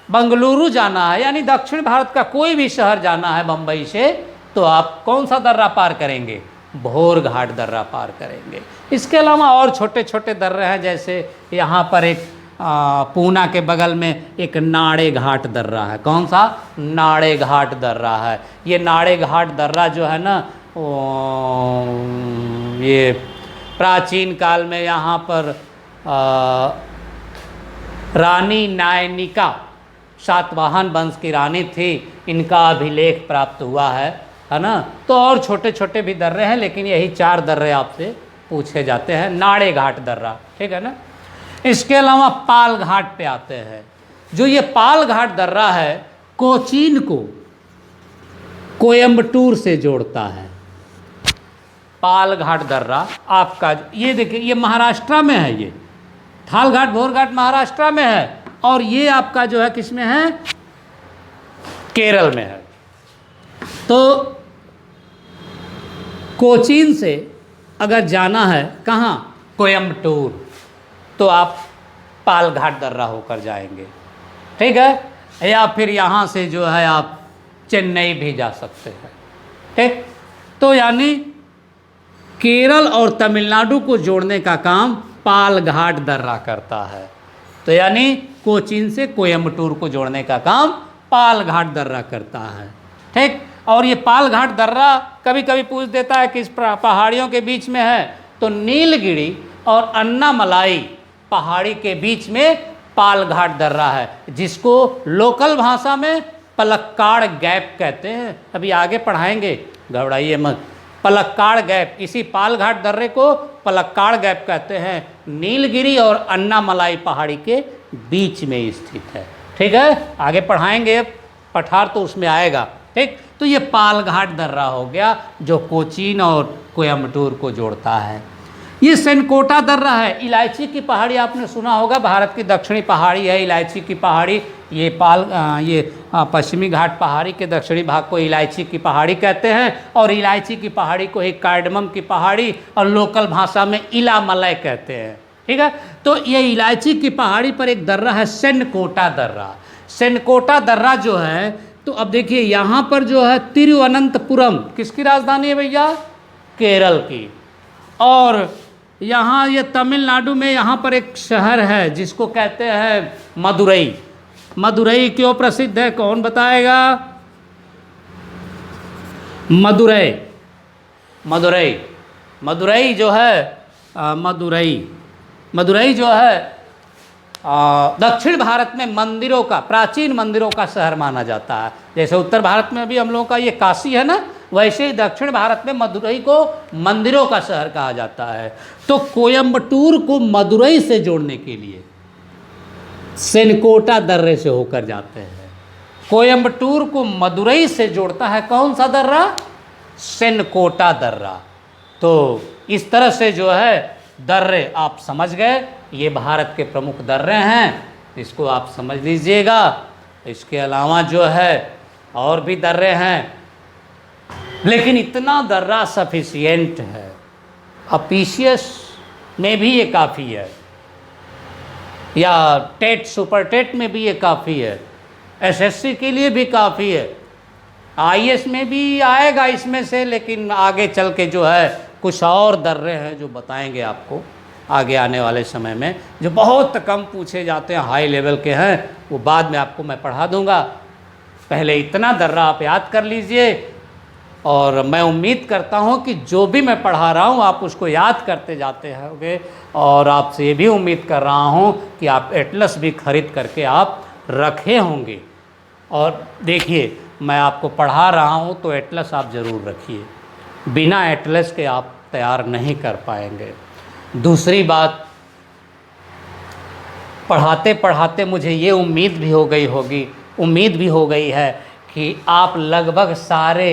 Speaker 1: बेंगलुरु जाना है, यानी दक्षिण भारत का कोई भी शहर जाना है मुंबई से, तो आप कौन सा दर्रा पार करेंगे? भोर घाट दर्रा पार करेंगे। इसके अलावा और छोटे छोटे दर्रे हैं, जैसे यहाँ पर एक पूना के बगल में एक नाड़े घाट दर्रा है। कौन सा? नाड़े घाट दर्रा है। ये नाड़े घाट दर्रा जो है ना, ये प्राचीन काल में यहाँ पर रानी नायनिका, सातवाहन वंश की रानी थी, इनका अभिलेख प्राप्त हुआ है ना। तो और छोटे छोटे भी दर्रे हैं, लेकिन यही 4 दर्रे आपसे पूछे जाते हैं। नाड़े घाट दर्रा, ठीक है ना। इसके अलावा पाल घाट पे आते हैं। जो ये पाल घाट दर्रा है, कोचीन को कोयम्बटूर से जोड़ता है। पाल घाट दर्रा आपका, ये देखिए, ये महाराष्ट्र में है। ये थाल घाट भोर घाट महाराष्ट्र में है, और ये आपका जो है किस में है? केरल में है। तो कोचीन से अगर जाना है कहाँ? कोयम्बटूर, तो आप पाल घाट दर्रा होकर जाएंगे, ठीक है। या फिर यहाँ से जो है आप चेन्नई भी जा सकते हैं, ठीक। तो यानी केरल और तमिलनाडु को जोड़ने का काम पाल घाट दर्रा करता है। तो यानी कोचीन से कोयम्बटूर को जोड़ने का काम पालघाट दर्रा करता है। ठीक, और ये पालघाट दर्रा कभी कभी पूछ देता है कि इस पहाड़ियों के बीच में है, तो नीलगिरी और अन्नामलाई पहाड़ी के बीच में पालघाट दर्रा है, जिसको लोकल भाषा में पलक्काड़ गैप कहते हैं। अभी आगे पढ़ाएंगे, घबराइए मत। पलक्काड़ गैप, इसी पालघाट दर्रे को पलक्काड़ गैप कहते हैं। नीलगिरी और अन्नामलाई पहाड़ी के बीच में स्थित है। ठीक है, आगे पढ़ाएंगे, पठार तो उसमें आएगा। ठीक, तो ये पालघाट दर्रा हो गया जो कोचीन और कोयम्बटूर को जोड़ता है। ये सेनकोटा दर्रा है। इलायची की पहाड़ी आपने सुना होगा, भारत की दक्षिणी पहाड़ी है इलायची की पहाड़ी। ये पश्चिमी घाट पहाड़ी के दक्षिणी भाग को इलायची की पहाड़ी कहते हैं, और इलायची की पहाड़ी को ही कार्डमम की पहाड़ी और लोकल भाषा में इलामलय कहते हैं। ठीक है, तो ये इलायची की पहाड़ी पर एक दर्रा है सेनकोटा दर्रा। सेनकोटा दर्रा जो है, तो अब देखिए यहाँ पर जो है तिरुवनंतपुरम किसकी राजधानी है भैया? केरल की। और यहाँ ये तमिलनाडु में यहाँ पर एक शहर है जिसको कहते हैं मदुरई। मदुरई क्यों प्रसिद्ध है, कौन बताएगा? मदुरई, मदुरई, मदुरई जो है मदुरई जो है दक्षिण भारत में मंदिरों का, प्राचीन मंदिरों का शहर माना जाता है। जैसे उत्तर भारत में अभी हम लोगों का ये काशी है ना, वैसे ही दक्षिण भारत में मदुरई को मंदिरों का शहर कहा जाता है। तो कोयम्बटूर को मदुरई से जोड़ने के लिए सेनकोटा दर्रे से होकर जाते हैं। कोयम्बटूर को मदुरई से जोड़ता है कौन सा दर्रा? सेनकोटा दर्रा। तो इस तरह से जो है दर्रे आप समझ गए, ये भारत के प्रमुख दर्रे हैं, इसको आप समझ लीजिएगा। इसके अलावा जो है और भी दर्रे हैं, लेकिन इतना दर्रा सफिशिएंट है। अपीशियस में भी ये काफ़ी है, या टेट सुपर टेट में भी ये काफ़ी है, एसएससी के लिए भी काफ़ी है, आईएएस में भी आएगा इसमें से। लेकिन आगे चल के जो है कुछ और दर्रे हैं जो बताएंगे आपको आगे आने वाले समय में, जो बहुत कम पूछे जाते हैं, हाई लेवल के हैं, वो बाद में आपको मैं पढ़ा दूंगा। पहले इतना दर्रा आप याद कर लीजिए, और मैं उम्मीद करता हूं कि जो भी मैं पढ़ा रहा हूं आप उसको याद करते जाते होंगे। और आपसे ये भी उम्मीद कर रहा हूं कि आप एटलस भी खरीद करके आप रखे होंगे। और देखिए, मैं आपको पढ़ा रहा हूं तो एटलस आप ज़रूर रखिए, बिना एटलस के आप तैयार नहीं कर पाएंगे। दूसरी बात, पढ़ाते पढ़ाते मुझे ये उम्मीद भी हो गई है कि आप लगभग सारे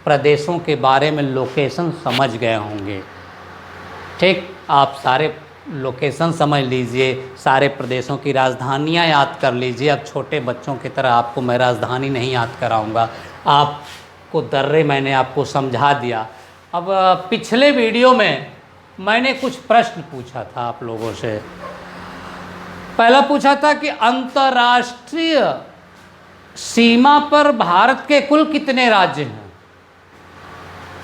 Speaker 1: प्रदेशों के बारे में लोकेशन समझ गए होंगे। ठीक, आप सारे लोकेशन समझ लीजिए, सारे प्रदेशों की राजधानियां याद कर लीजिए। अब छोटे बच्चों की तरह आपको मैं राजधानी नहीं याद कराऊंगा, आपको दर्रे मैंने आपको समझा दिया। अब पिछले वीडियो में मैंने कुछ प्रश्न पूछा था आप लोगों से। पहला पूछा था कि अंतर्राष्ट्रीय सीमा पर भारत के कुल कितने राज्य हैं।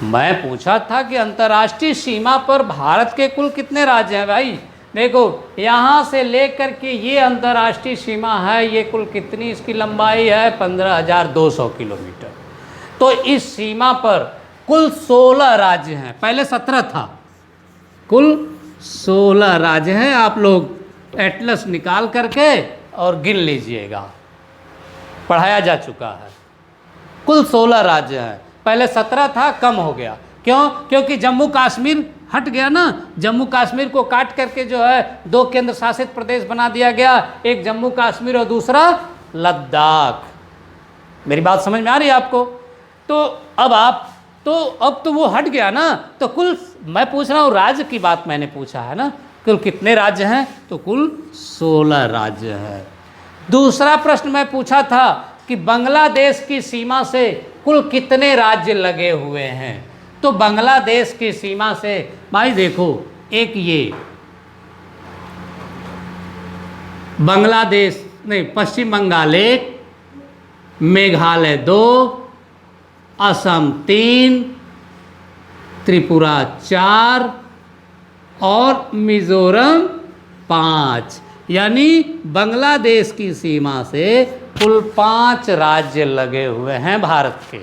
Speaker 1: मैं पूछा था कि अंतर्राष्ट्रीय सीमा पर भारत के कुल कितने राज्य हैं। भाई देखो, यहाँ से लेकर के ये अंतर्राष्ट्रीय सीमा है, ये कुल कितनी इसकी लंबाई है? 15,200 किलोमीटर। तो इस सीमा पर कुल 16 राज्य हैं, पहले 17 था, कुल 16 राज्य हैं। आप लोग एटलस निकाल करके और गिन लीजिएगा, पढ़ाया जा चुका है। कुल 16 राज्य हैं, पहले 17 था, कम हो गया। क्यों? क्योंकि जम्मू कश्मीर हट गया ना, जम्मू कश्मीर को काट करके जो है 2 केंद्र शासित प्रदेश बना दिया गया, एक जम्मू कश्मीर और दूसरा लद्दाख। मेरी बात समझ में आ रही है आपको? तो अब तो वो हट गया ना, तो कुल मैं पूछ रहा हूँ, राज्य की बात मैंने पूछा है ना, कुल कितने राज्य हैं? तो कुल 16 राज्य हैं। दूसरा प्रश्न मैं पूछा था कि बांग्लादेश की सीमा से कुल कितने राज्य लगे हुए हैं। तो बांग्लादेश की सीमा से भाई देखो, एक ये बांग्लादेश नहीं, पश्चिम बंगाल 1, मेघालय 2, असम 3, त्रिपुरा 4 और मिजोरम 5। यानी बांग्लादेश की सीमा से कुल 5 राज्य लगे हुए हैं भारत के।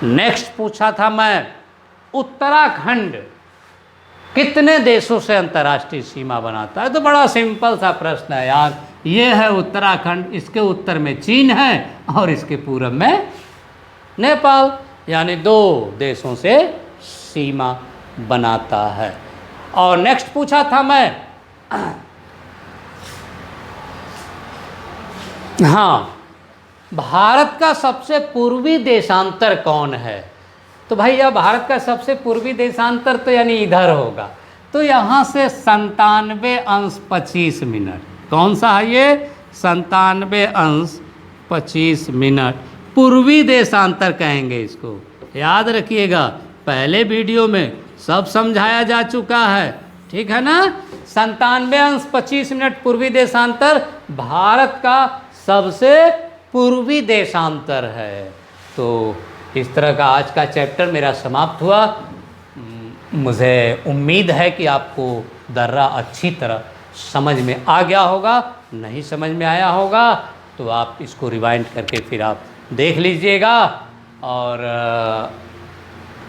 Speaker 1: नेक्स्ट पूछा था मैं, उत्तराखंड कितने देशों से अंतर्राष्ट्रीय सीमा बनाता है? तो बड़ा सिंपल सा प्रश्न है यार, ये है उत्तराखंड, इसके उत्तर में चीन है और इसके पूरब में नेपाल, यानी 2 देशों से सीमा बनाता है। और नेक्स्ट पूछा था मैं, हाँ, भारत का सबसे पूर्वी देशांतर कौन है? तो भैया भारत का सबसे पूर्वी देशांतर तो यानी इधर होगा, तो यहाँ से 97°25'। कौन सा है ये? 97°25'। पूर्वी देशांतर कहेंगे इसको, याद रखिएगा। पहले वीडियो में सब समझाया जा चुका है, ठीक है ना। 97°25' पूर्वी देशांतर भारत का सबसे पूर्वी देशांतर है। तो इस तरह का आज का चैप्टर मेरा समाप्त हुआ। मुझे उम्मीद है कि आपको दर्रा अच्छी तरह समझ में आ गया होगा। नहीं समझ में आया होगा तो आप इसको रिवाइंड करके फिर आप देख लीजिएगा, और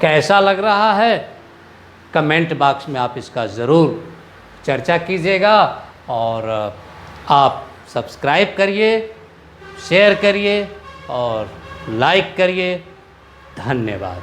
Speaker 1: कैसा लग रहा है कमेंट बॉक्स में आप इसका ज़रूर चर्चा कीजिएगा। और आप सब्सक्राइब करिए, शेयर करिए और लाइक करिए। धन्यवाद।